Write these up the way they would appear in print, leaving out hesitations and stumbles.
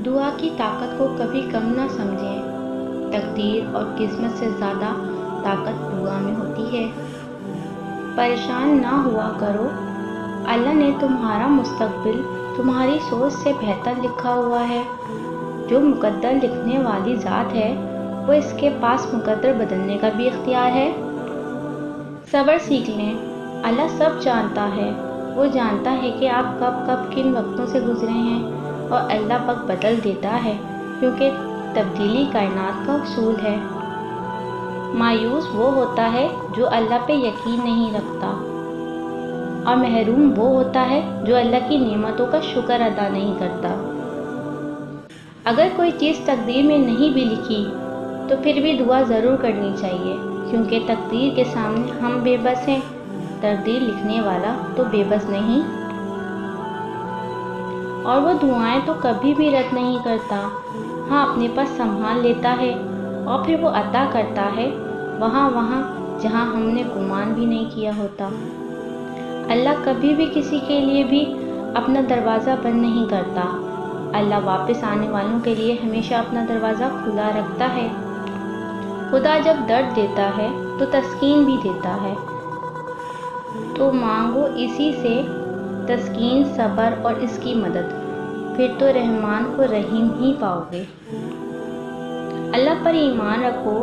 دعا کی طاقت کو کبھی کم نہ سمجھیں۔ تقدیر اور قسمت سے زیادہ طاقت دعا میں ہوتی ہے۔ پریشان نہ ہوا کرو، اللہ نے تمہارا مستقبل تمہاری سوچ سے بہتر لکھا ہوا ہے۔ جو مقدر لکھنے والی ذات ہے وہ اس کے پاس مقدر بدلنے کا بھی اختیار ہے۔ صبر سیکھ لیں، اللہ سب جانتا ہے۔ وہ جانتا ہے کہ آپ کب کب کن وقتوں سے گزرے ہیں، اور اللہ وقت بدل دیتا ہے کیونکہ تبدیلی کائنات کا اصول ہے۔ مایوس وہ ہوتا ہے جو اللہ پہ یقین نہیں رکھتا، اور محروم وہ ہوتا ہے جو اللہ کی نعمتوں کا شکر ادا نہیں کرتا۔ اگر کوئی چیز تقدیر میں نہیں بھی لکھی تو پھر بھی دعا ضرور کرنی چاہیے، کیونکہ تقدیر کے سامنے ہم بے بس ہیں، تقدیر لکھنے والا تو بے بس نہیں۔ اور وہ دعائیں تو کبھی بھی رد نہیں کرتا، ہاں اپنے پاس سنبھال لیتا ہے، اور پھر وہ عطا کرتا ہے وہاں جہاں ہم نے گمان بھی نہیں کیا ہوتا۔ اللہ کبھی بھی کسی کے لیے بھی اپنا دروازہ بند نہیں کرتا۔ اللہ واپس آنے والوں کے لیے ہمیشہ اپنا دروازہ کھلا رکھتا ہے۔ خدا جب درد دیتا ہے تو تسکین بھی دیتا ہے، تو مانگو اسی سے تسکین، صبر اور اس کی مدد، پھر تو رحمان کو رحیم ہی پاؤ گے۔ اللہ پر ایمان رکھو،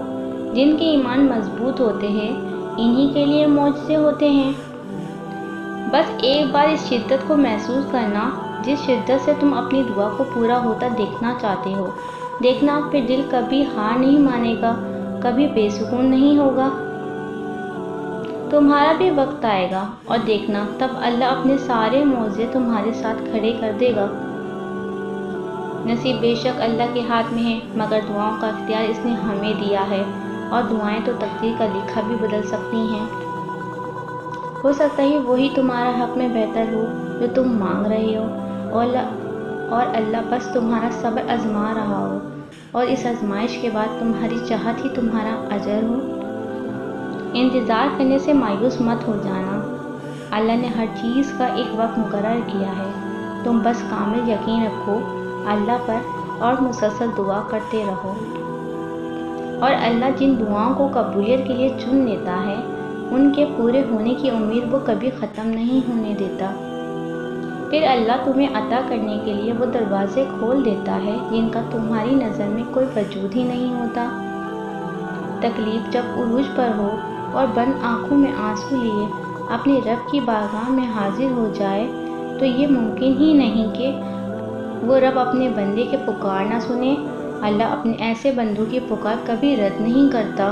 جن کے ایمان مضبوط ہوتے ہیں انہی کے لیے معجزے ہوتے ہیں۔ بس ایک بار اس شدت کو محسوس کرنا جس شدت سے تم اپنی دعا کو پورا ہوتا دیکھنا چاہتے ہو، دیکھنا پھر دل کبھی ہار نہیں مانے گا، کبھی بے سکون نہیں ہوگا۔ تمہارا بھی وقت آئے گا اور دیکھنا تب اللہ اپنے سارے معجزے تمہارے ساتھ کھڑے کر دے گا۔ نصیب بے شک اللہ کے ہاتھ میں ہے، مگر دعاؤں کا اختیار اس نے ہمیں دیا ہے، اور دعائیں تو تقدیر کا لکھا بھی بدل سکتی ہیں۔ ہو سکتا ہے وہی تمہارا حق میں بہتر ہو جو تم مانگ رہے ہو، اور اللہ بس تمہارا صبر آزما رہا ہو، اور اس آزمائش کے بعد تمہاری چاہت ہی تمہارا اجر ہو۔ انتظار کرنے سے مایوس مت ہو جانا، اللہ نے ہر چیز کا ایک وقت مقرر کیا ہے۔ تم بس کامل یقین رکھو اللہ پر اور مسلسل دعا کرتے رہو، اور اللہ جن دعاؤں کو قبولیت کے لیے چن لیتا ہے ان کے پورے ہونے کی امید وہ کبھی ختم نہیں ہونے دیتا۔ پھر اللہ تمہیں عطا کرنے کے لیے وہ دروازے کھول دیتا ہے جن کا تمہاری نظر میں کوئی وجود ہی نہیں ہوتا۔ تکلیف جب عروج پر ہو اور بند آنکھوں میں آنسو لیے اپنے رب کی بارگاہ میں حاضر ہو جائے تو یہ ممکن ہی نہیں کہ وہ رب اپنے بندے کے پکار نہ سنے۔ اللہ اپنے ایسے بندوں کی پکار کبھی رد نہیں کرتا،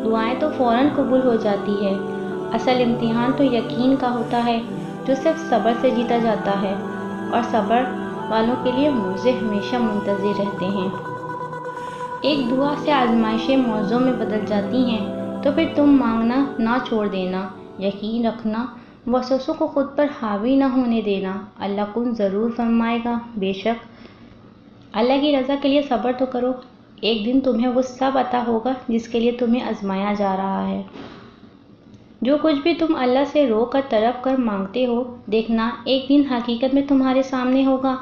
دعائیں تو فوراً قبول ہو جاتی ہے۔ اصل امتحان تو یقین کا ہوتا ہے جو صرف صبر سے جیتا جاتا ہے، اور صبر والوں کے لیے معجزے ہمیشہ منتظر رہتے ہیں۔ ایک دعا سے آزمائشیں معجزوں میں بدل جاتی ہیں، تو پھر تم مانگنا نہ چھوڑ دینا، یقین رکھنا، وسوسوں کو خود پر حاوی نہ ہونے دینا، اللہ کن ضرور فرمائے گا۔ بے شک اللہ کی رضا کے لیے صبر تو کرو، ایک دن تمہیں وہ سب عطا ہوگا جس کے لیے تمہیں آزمایا جا رہا ہے۔ جو کچھ بھی تم اللہ سے رو کر تڑپ کر مانگتے ہو، دیکھنا ایک دن حقیقت میں تمہارے سامنے ہوگا۔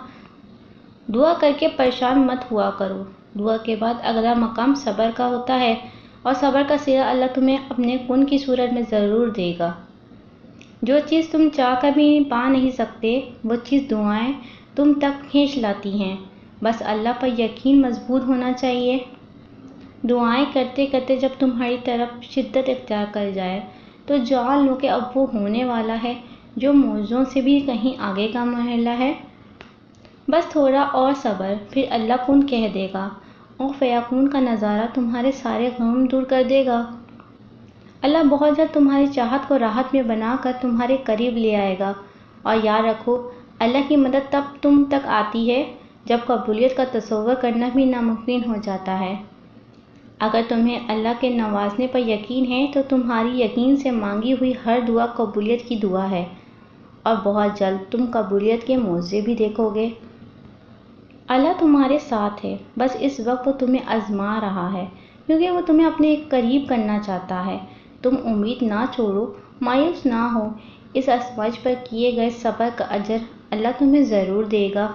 دعا کر کے پریشان مت ہوا کرو، دعا کے بعد اگلا مقام صبر کا ہوتا ہے، اور صبر کا صلہ اللہ تمہیں اپنے کن کی صورت میں ضرور دے گا۔ جو چیز تم چاہ کر بھی پا نہیں سکتے وہ چیز دعائیں تم تک کھینچ لاتی ہیں، بس اللہ پر یقین مضبوط ہونا چاہیے۔ دعائیں کرتے کرتے جب تمہاری طرف شدت اختیار کر جائے تو جان لو کہ اب وہ ہونے والا ہے جو معجزوں سے بھی کہیں آگے کا مرحلہ ہے۔ بس تھوڑا اور صبر، پھر اللہ کن کہہ دے گا، اور فیکون کا نظارہ تمہارے سارے غم دور کر دے گا۔ اللہ بہت جلد تمہاری چاہت کو راحت میں بنا کر تمہارے قریب لے آئے گا، اور یاد رکھو اللہ کی مدد تب تم تک آتی ہے جب قبولیت کا تصور کرنا بھی ناممکن ہو جاتا ہے۔ اگر تمہیں اللہ کے نوازنے پر یقین ہے تو تمہاری یقین سے مانگی ہوئی ہر دعا قبولیت کی دعا ہے، اور بہت جلد تم قبولیت کے معجزے بھی دیکھو گے۔ اللہ تمہارے ساتھ ہے، بس اس وقت وہ تمہیں آزما رہا ہے کیونکہ وہ تمہیں اپنے قریب کرنا چاہتا ہے۔ تم امید نہ چھوڑو، مایوس نہ ہو، اس آزمائش پر کیے گئے صبر کا اجر اللہ تمہیں ضرور دے گا۔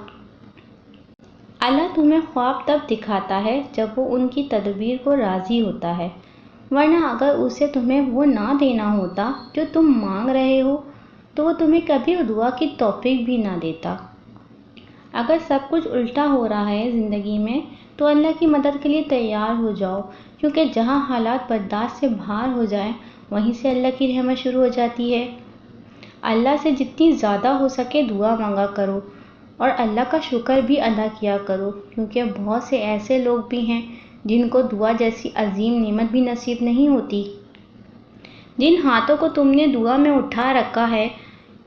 اللہ اللہ تمہیں خواب تب دکھاتا ہے جب وہ ان کی تدبیر کو راضی ہوتا ہے، ورنہ اگر اسے تمہیں وہ نہ دینا ہوتا جو تم مانگ رہے ہو تو وہ تمہیں کبھی دعا کی توفیق بھی نہ دیتا۔ اگر سب کچھ الٹا ہو رہا ہے زندگی میں تو اللہ کی مدد کے لیے تیار ہو جاؤ، کیونکہ جہاں حالات برداشت سے باہر ہو جائیں وہیں سے اللہ کی رحمت شروع ہو جاتی ہے۔ اللہ سے جتنی زیادہ ہو سکے دعا مانگا کرو اور اللہ کا شکر بھی ادا کیا کرو، کیونکہ بہت سے ایسے لوگ بھی ہیں جن کو دعا جیسی عظیم نعمت بھی نصیب نہیں ہوتی۔ جن ہاتھوں کو تم نے دعا میں اٹھا رکھا ہے،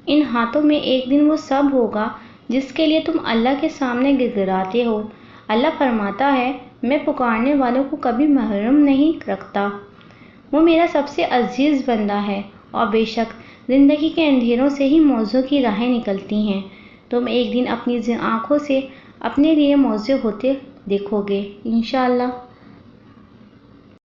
ان ہاتھوں میں ایک دن وہ سب ہوگا جس کے لیے تم اللہ کے سامنے گڑگڑاتے ہو۔ اللہ فرماتا ہے، میں پکارنے والوں کو کبھی محروم نہیں رکھتا، وہ میرا سب سے عزیز بندہ ہے۔ اور بے شک زندگی کے اندھیروں سے ہی موضوع کی راہیں نکلتی ہیں، تم ایک دن اپنی آنکھوں سے اپنے لیے موضوع ہوتے دیکھو گے انشاءاللہ۔